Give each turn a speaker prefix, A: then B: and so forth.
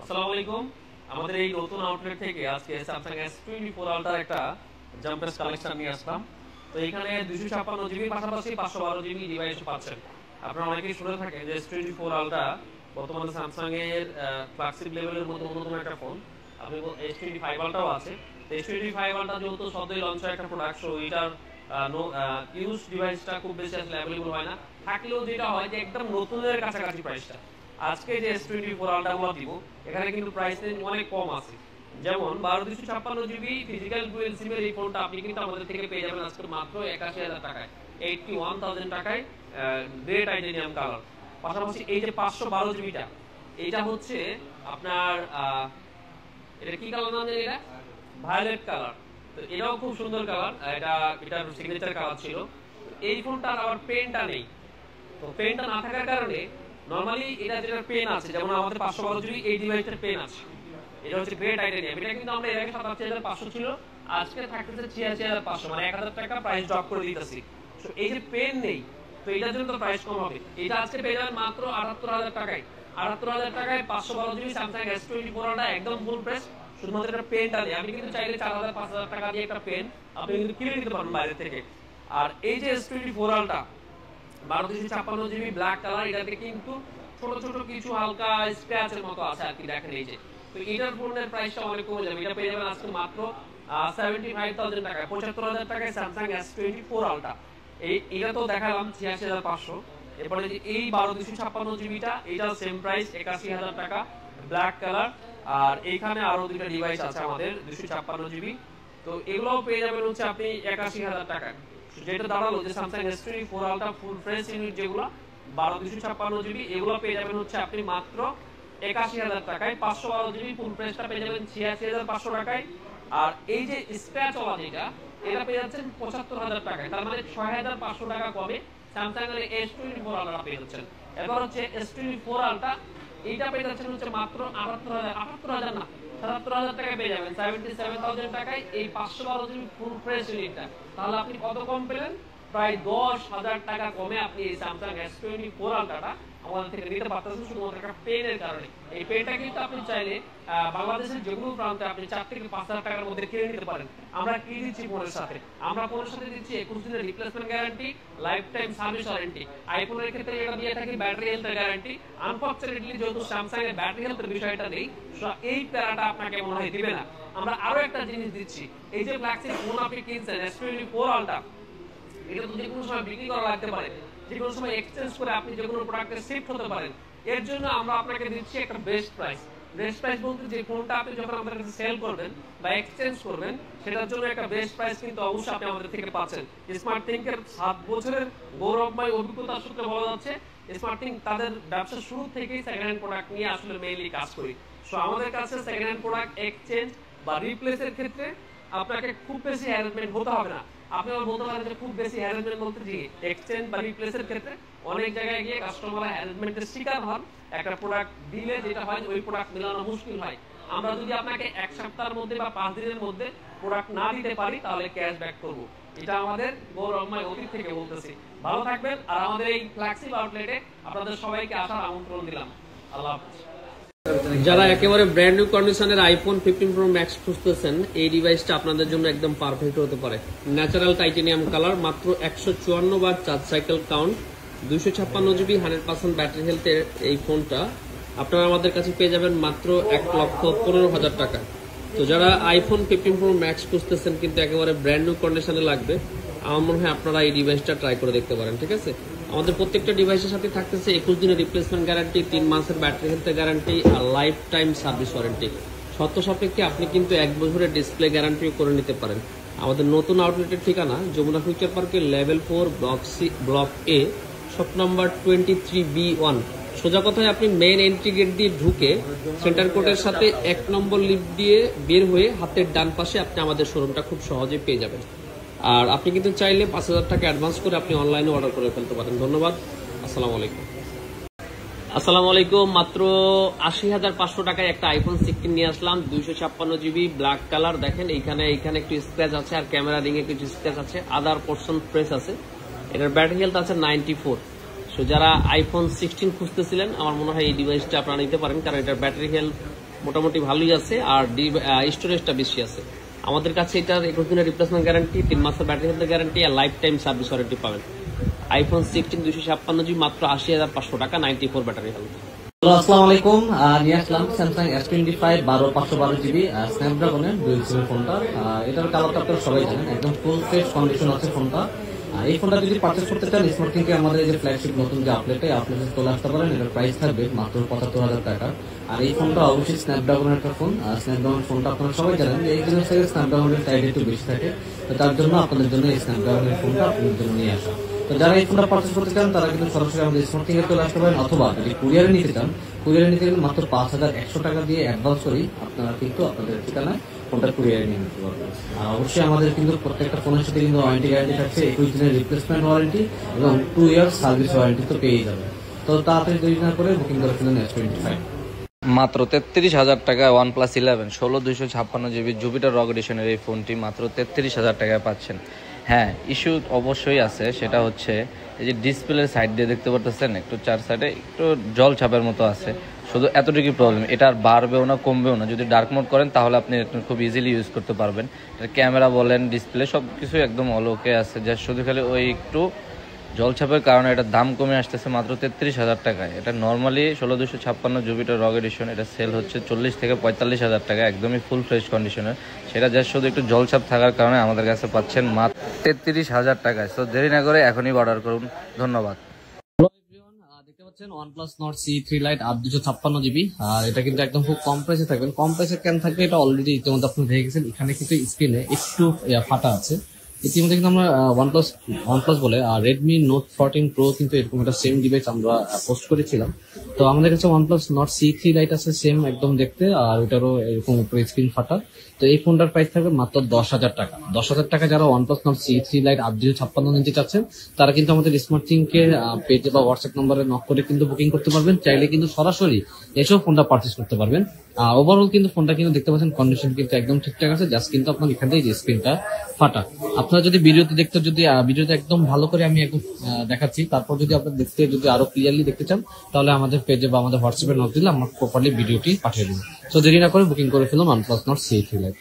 A: আসসালামু আলাইকুম। আমাদের এই নতুন আউটলেট থেকে আজকে স্যামসাং S24 আলট্রার একটা জাম্পেস কালেকশন নিয়ে আসলাম। তো এখানে 256 জিবি পাশাপাশি 512 জিবি ডিভাইস পাচ্ছেন। আপনারা অনেকেই শুনে থাকেন যে S24 আলট্রা বর্তমানে স্যামসাং এর ফ্ল্যাগশিপ লেভেলের মধ্যে অন্যতম একটা ফোন। আপনি S25 আলট্রাও আছে। তো S25 আলট্রা যেহেতু সদ্যই লঞ্চ হওয়া একটা প্রোডাক্ট, সো এটার ইউজ ডিভাইসটা খুব বেশি আসলে অ্যাভেলেবল হয় না, থাকলেও যেটা হয় যে একদম নতুনের কাছাকাছি প্রাইসটা। আজকে যে S24 আলট্রা গুলো দিব এখানে কিন্তু প্রাইস রেঞ্জ অনেক কম আছে। যেমন 12256 জিবি ফিজিক্যাল ডুয়াল সিমের এই ফোনটা আপনি কিন্তু আমাদের থেকে পেয়ে যাবেন আজকে মাত্র 81000 টাকায়, 81000 টাকায়, গ্রে টাইটেনিয়াম কালার। পাশাপাশি এই যে 512 জিবিটা, এটা হচ্ছে আপনার এটা কি কালার নাম জানি, এটা ভায়োলেট কালার। তো এটাও খুব সুন্দর কালার, এটার সিগনেচার কালার ছিল। এই ফোনটার আবার পেনটা নেই। তো পেনটা না থাকার কারণে নরমালি এটা যেটা পেন আছে, যেমন আমাদের 512 জিবি এই ডিভাইসের পেন আছে, এটা হচ্ছে গ্রে টাইটেনিয়াম। এটা কিন্তু আমরা এর আগে 87500 ছিল, আজকে থাকতেছে 86500, মানে 1000 টাকা প্রাইস ড্রপ করে দিতেছি। সো এই যে পেন নেই, তো এটার জন্য তো প্রাইস কম হবে। এটা আজকে পেয়ে যাবেন মাত্র 78000 টাকায়। 78000 টাকায় 512 জিবি স্যামসাং S24 আলট্রা একদম ফুল ফ্রেশ। শুধুমাত্র একটা পেনটা নেই, আপনি কিন্তু চাইলে 4000 5000 টাকা দিয়ে একটা পেন আপনি কিন্তু কিনে নিতে পারেন বাইরে থেকে। আর এই যে S24 ultra 12256 GB black colour, এটাতে কিন্তু ছোট ছোট কিছু হালকা স্ক্র্যাচের মতো আছে আর কি, দেখেন এই যে। তো এটার ফোনের প্রাইসটা অনেক কমে যাবে, এটা পেয়ে যাবেন আজকে মাত্র 75000 টাকায়, 75000 টাকায় স্যামসাং S24 আলট্রা। এটা তো দেখালাম 86500। এরপরে যে এই 12256 জিবিটা, এটা সেম প্রাইস 81000 টাকা, ব্ল্যাক কালার। আর এইখানে আরো দুটো ডিভাইস আছে আমাদের 256 জিবি, তো এগুলোও পেয়ে যাবেন হচ্ছে আপনি 81000 টাকায়। যেটা দাঁড়ালো যে Samsung S24 ultra full fresh unit যেগুলো 12256 জিবি, এগুলো পেয়ে যাবেন হচ্ছে আপনি মাত্র 81000 টাকায়। 512 জিবি ফুল ফ্রেশটা পেয়ে যাবেন 86500 টাকায়। আর এই যে স্ক্র্যাচ ওয়ালা যেটা, এটা পেয়ে যাচ্ছেন 75000 টাকায়, তার মানে 6500 টাকা কমে স্যামসাং এর S24 আলট্রা পেয়ে যাচ্ছেন। এবার হচ্ছে S24 আলট্রা, এইটা পেয়ে যাচ্ছেন হচ্ছে মাত্র 78000 না 77000 টাকায় পেয়ে যাবেন, 77000 টাকায় এই 512 জিবি ফুল ফ্রেশ ইউনিটটা। তাহলে আপনি কত কম পেলেন? প্রায় 10000 টাকা কমে আপনি এই স্যামসাং S24 আলট্রাটা আমাদের থেকে নিতে পারতেছেন শুধুমাত্র একটা পেনের কারণে। এই পেনটা কিন্তু আপনি চাইলে বাংলাদেশের যে কোনো প্রান্তে আপনি 4 থেকে 5000 টাকার মধ্যে কিনে নিতে পারেন। আমরা কি দিচ্ছি ফোনের সাথে? আমরা ফোনের সাথে দিচ্ছি 21 দিনের replacement guarantee, life time service warranty. আইফোনের ক্ষেত্রে এটা দিয়ে থাকি ব্যাটারি হেলথের গ্যারান্টি। আনফরচুনেটলি যেহেতু স্যামসাং এর ব্যাটারি হেলথের বিষয়টা নেই, এই প্যারাটা আপনাকে মনে হয় দিবে না। আমরা আরো একটা জিনিস দিচ্ছি, এই যে ফ্ল্যাগশিপ ফোন আপনি কিনছেন S24 আলট্রা, এটা তো যে কোনো সময় বিক্রি করা লাগতে পারে, যে কোনো সময় এক্সচেঞ্জ করে আপনি যে কোনো প্রোডাক্টে শিফট হতে পারেন। এর জন্য আমরা আপনাকে দিচ্ছি একটা বেস্ট প্রাইস। বেস্ট প্রাইস বলতে যে ফোনটা আপনি যখন আমাদের কাছে সেল করবেন বা এক্সচেঞ্জ করবেন, সেটার জন্য একটা বেস্ট প্রাইস কিন্তু অবশ্যই আপনি আমাদের থেকে পাচ্ছেন। স্মার্ট থিংকের 7 বছরের গৌরবময় অভিজ্ঞতার সূত্রে বলা যাচ্ছে, স্মার্ট থিংক তাদের ব্যবসা শুরু থেকেই সেকেন্ড হ্যান্ড প্রোডাক্ট নিয়ে আসলে মেইনলি কাজ করি। সো আমাদের কাছে সেকেন্ড হ্যান্ড প্রোডাক্ট এক্সচেঞ্জ বা রিপ্লেসের ক্ষেত্রে আপনাকে খুব বেশি হ্যারাসমেন্ট হতে হবে না। আপনি আমার বলতে পারেন যে খুব বেশি হ্যারাসমেন্ট বলতে যে এক্সচেঞ্জ বা রিপ্লেসের ক্ষেত্রে অনেক জায়গায় গিয়ে কাস্টমাররা হ্যারাসমেন্টের শিকার হন। একটা প্রোডাক্ট দিলে যেটা হয় ওই প্রোডাক্ট মেলানো মুশকিল হয়। আমরা যদি আপনাকে 1 সপ্তাহের মধ্যে বা 5 দিনের মধ্যে প্রোডাক্ট না দিতে পারি তাহলে ক্যাশব্যাক করব। এটা আমাদের গৌরবময় অতীত থেকে বলতেছি। ভালো থাকবেন। আর আমাদের এই ফ্ল্যাগশিপ আউটলেটে আপনাদের সবাইকে আসার আমন্ত্রণ দিলাম। আল্লাহ হাফেজ।
B: যারা একেবারে ব্র্যান্ড নিউ কন্ডিশনের আইফোন 15 প্রো ম্যাক্স খুঁজতেছেন, এই ডিভাইসটা আপনাদের জন্য একদম পারফেক্ট হতে পারে। ন্যাচারাল টাইটেনিয়াম কালার, মাত্র 154 বার charge cycle count, 256 GB 100% battery হেলথের এই ফোনটা আপনারা আমাদের কাছে পেয়ে যাবেন মাত্র 1,15,000 টাকা। তো যারা আইফোন 15 প্রো ম্যাক্স খুঁজতেছেন কিন্তু একেবারে ব্র্যান্ড নিউ কন্ডিশনে লাগবে, আমার মনে হয় আপনারা এই ডিভাইসটা ট্রাই করে দেখতে পারেন। ঠিক আছে, আমাদের প্রত্যেকটা ডিভাইসের সাথে থাকতেছে 21 দিনের রিপ্লেসমেন্ট গ্যারান্টি, 3 মাসের ব্যাটারি হেলথের গ্যারান্টি আর লাইফ টাইম সার্ভিস ওয়ারেন্টি। শর্ত সাপেক্ষে আপনি কিন্তু 1 বছরের ডিসপ্লে গ্যারান্টিও করে নিতে পারেন। আমাদের নতুন আউটলেটের ঠিকানা যমুনা ফিউচার পার্কের লেভেল 4 ব্লক এ, শপ নাম্বার 23B1। সোজা কথায় আপনি মেইন এন্ট্রি গেট দিয়ে ঢুকে সেন্টার কোর্টের সাথে 1 নম্বর লিফট দিয়ে বের হয়ে হাতের ডান পাশে আপনি আমাদের শোরুমটা খুব সহজে পেয়ে যাবেন। আর আপনি কিন্তু চাইলে 5000 টাকা অ্যাডভান্স করে আপনি অনলাইনে অর্ডার করে ফেলতে পারেন। ধন্যবাদ। আসসালামু আলাইকুম। আসসালামু আলাইকুম। মাত্র 80500 টাকায় একটা আইফোন 16 নিয়ে আসলাম, 256 জিবি ব্ল্যাক কালার। দেখেন এইখানে একটু স্ক্র্যাচ আছে আর ক্যামেরা রিং এ কিছু স্ক্র্যাচ আছে, আদার পোর্শন ফ্রেশ আছে। এটার ব্যাটারি হেলথ আছে 94। সো যারা আইফোন 16 খুঁজতেছিলেন আমার মনে হয় এই ডিভাইসটা আপনারা নিতে পারেন, কারণ এটার ব্যাটারি হেলথ মোটামুটি ভালোই আছে, আর স্টোরেজটা বেশি আছে। আমাদের কাছে এটার 21 দিনের রিপ্লেসমেন্ট গ্যারান্টি, 3 মাসের ব্যাটারি হেলথ গ্যারান্টি আর লাইফ টাইম সার্ভিস ওয়ারেন্টি পাবেন। আইফোন 16 256 জিবি মাত্র 80,500 টাকা, 94 ব্যাটারি হেলথ।
C: আসসালামু আলাইকুম, নিয়ে আসলাম Samsung S25 12512 GB স্ন্যাপড্রাগনের dual SIM ফোনটা। এটার কালারটা আপনারা সবাই জানেন, একদম ফুল ফ্রেশ কন্ডিশন আছে ফোনটা। এই ফোনটা যদি পারচেস করতে চান স্মার্ট কিংকে আমাদের এই যে ফ্ল্যাগশিপ নতুন যে আপডেটে চলে আসতে পারেন। এটার প্রাইস থাকবে মাত্র 75,000 টাকা। আর এই ফোনটা অবশ্যই স্ন্যাপড্রাগনের একটা ফোন। স্ন্যাপড্রাগন ফোনটা আপনারা সবাই জানেন এই জিনিস থেকে স্ন্যাপড্রাগনের সাইড একটু বেশি থাকে, তো তার জন্য আপনাদের জন্য এই স্ন্যাপড্রাগনের ফোনটা আপনাদের জন্য নিয়ে আসা। তো যারা এই ফোনটা পারচেস করতে চান তারা কিন্তু সরাসরি আমাদের স্মার্ট কিংয়ে চলে আসতে পারেন, অথবা যদি কুরিয়ারে নিতে চান কুরিয়ারে নিতে গেলে মাত্র 5,100 টাকা দিয়ে অ্যাডভান্স করেই আপনারা কিন্তু আপনাদের ঠিকানায় ফোনটা কুরিয়ারে নিয়ে নিতে পারবেন। আর অবশ্যই আমাদের কিন্তু প্রত্যেকটা ফোনের সাথে কিন্তু ওয়ারেন্টি গ্যারান্টি থাকছে, 21 দিনের রিপ্লেসমেন্ট ওয়ারেন্টি এবং 2 ইয়ার সার্ভিস ওয়ারেন্টি তো পেয়ে যাবেন। তো তাড়াতাড়ি দেরি না করে বুকিং করে ফেলেন S25।
D: মাত্র 33,000 টাকায় OnePlus 11 16256 জিবি জুপিটার রগ এডিশনের এই ফোনটি মাত্র 33,000 টাকায় পাচ্ছেন। হ্যাঁ, ইস্যু অবশ্যই আছে, সেটা হচ্ছে এই যে ডিসপ্লের সাইড দিয়ে দেখতে পারতেছেন একটু চার সাইডে একটু জল ছাপের মতো আছে, শুধু এতটুকুই প্রবলেম। এটা আর বাড়বেও না কমবেও না। যদি ডার্ক মোড করেন তাহলে আপনি খুব ইজিলি ইউজ করতে পারবেন। এটা ক্যামেরা বলেন ডিসপ্লে সব কিছু একদম অল ওকে আছে, যা শুধু খালি ওই একটু জলছাপের কারণে এটার দাম কমে আসতেছে মাত্র 33,000 টাকায়। এটা নর্মালি 16256 জুপিটার রগ এডিশন, এটা সেল হচ্ছে 40 থেকে 45,000 টাকা, একদমই ফুল ফ্রেশ কন্ডিশনের। সেটা যা শুধু একটু জলছাপ থাকার কারণে আমাদের কাছে পাচ্ছেন মাত্র 33,000 টাকায়। তো দেরি না করে এখনই অর্ডার করুন। ধন্যবাদ।
C: দেখতে পাচ্ছেন OnePlus Nord C3 Lite 8 GB, আর এটা কিন্তু একদম খুব কম প্রাইসে থাকবেন। কম প্রাইসে কেন থাকবে এটা অলরেডি ইতিমধ্যে আপনি দেখে গেছেন। এখানে কিন্তু স্ক্রিনে একটু ফাটা আছে। ইতিমধ্যে কিন্তু আমরা OnePlus বলে আর Redmi Note 14 Pro কিন্তু এরকম একটা সেম ডিভাইস আমরা পোস্ট করেছিলাম। তো আমাদের কাছে OnePlus Nord C3 Lite আছে সেম একদম দেখতে, আর ওটারও এরকম উপরে স্ক্রিন ফাটা। তো এই ফোনটার প্রাইস থাকবে মাত্র 10,000 টাকা। 10,000 টাকা যারা OnePlus Nord C3 Lite 8 নিতে চাচ্ছেন তারা কিন্তু আমাদের স্মার্ট কিংকে পেজে বা হোয়াটসঅ্যাপ নম্বরে নক করে কিন্তু বুকিং করতে পারবেন। চাইলে কিন্তু সরাসরি এসেও ফোনটা পারচেস করতে পারবেন। ওভারঅল কিন্তু ফোনটা কিন্তু দেখতে পাচ্ছেন কন্ডিশন কিন্তু একদম ঠিকঠাক আছে, জাস্ট কিন্তু আপনার এখান থেকে যে স্ক্রিনটা ফাটা। আপনারা যদি ভিডিওতে দেখতে ভিডিওতে একদম ভালো করে আমি একদম দেখাচ্ছি, তারপর যদি আপনারা যদি আরো ক্লিয়ারলি দেখতে চান তাহলে আমাদের পেজে বা আমাদের হোয়াটসঅ্যাপে নক দিলে আমরা প্রপারলি ভিডিওটি পাঠিয়ে দেবো। তো দেরি না করে বুকিং করে ফেলুন OnePlus Nord C3 Lite।